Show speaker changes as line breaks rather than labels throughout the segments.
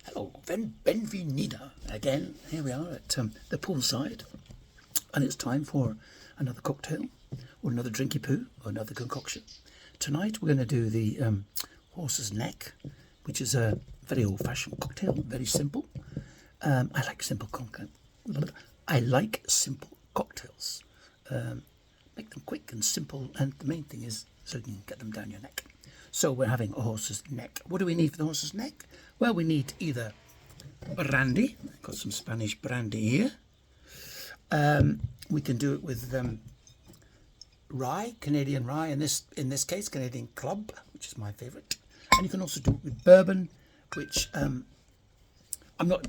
Hello, benvenida. Again, here we are at the poolside, and it's time for another cocktail, or another drinky poo, or another concoction. Tonight we're going to do the horse's neck, which is a very old-fashioned cocktail, very simple. I like simple cocktails. Make them quick and simple, and the main thing is so you can get them down your neck. So we're having a horse's neck. What do we need for the horse's neck? Well, we need either brandy. I've got some Spanish brandy here. We can do it with rye, Canadian rye. In this case, Canadian Club, which is my favourite. And you can also do it with bourbon, which I'm not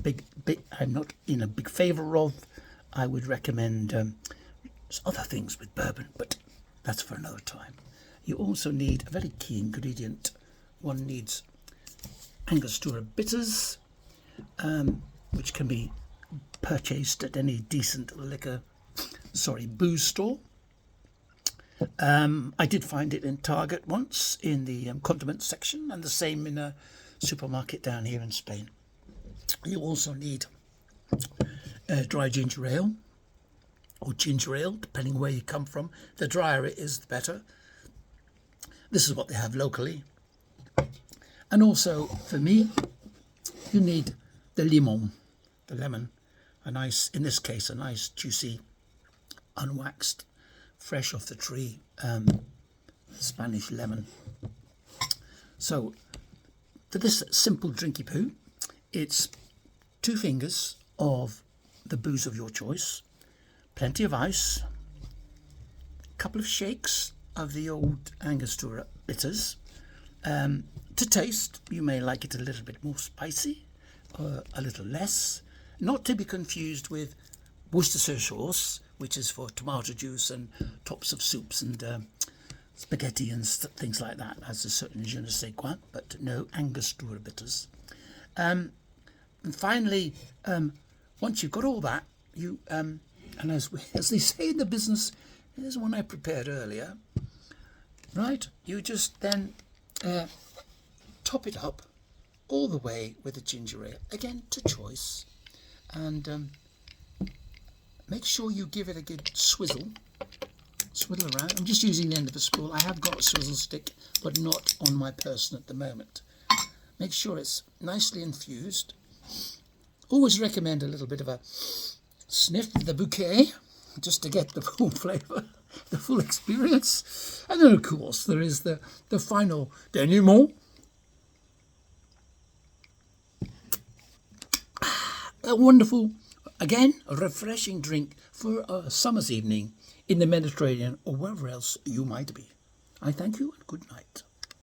in a big favour of. I would recommend other things with bourbon, but that's for another time. You also need a very key ingredient. One needs Angostura bitters, which can be purchased at any decent booze store. I did find it in Target once in the condiment section, and the same in a supermarket down here in Spain. You also need dry ginger ale, or ginger ale, depending where you come from. The drier it is, the better. This is what they have locally. And also, for me, you need the lemon, in this case, a nice, juicy, unwaxed, fresh off the tree, Spanish lemon. So, for this simple drinky poo, it's 2 fingers of the booze of your choice, plenty of ice, a couple of shakes of the old Angostura bitters. To taste, you may like it a little bit more spicy or a little less. Not to be confused with Worcestershire sauce, which is for tomato juice and tops of soups and spaghetti and things like that. Has a certain je ne sais quoi, but no Angostura bitters. And finally, once you've got all that, you and as they say in the business, here's one I prepared earlier. Right, you just then top it up all the way with the ginger ale, again to choice, and make sure you give it a good swizzle around. I'm just using the end of a spool. I have got a swizzle stick, but not on my person at the moment. Make sure it's nicely infused. Always recommend a little bit of a sniff of the bouquet, just to get the full flavour, the full experience. And then, of course, there is the final denouement. A wonderful, again, a refreshing drink for a summer's evening in the Mediterranean or wherever else you might be. I thank you and good night.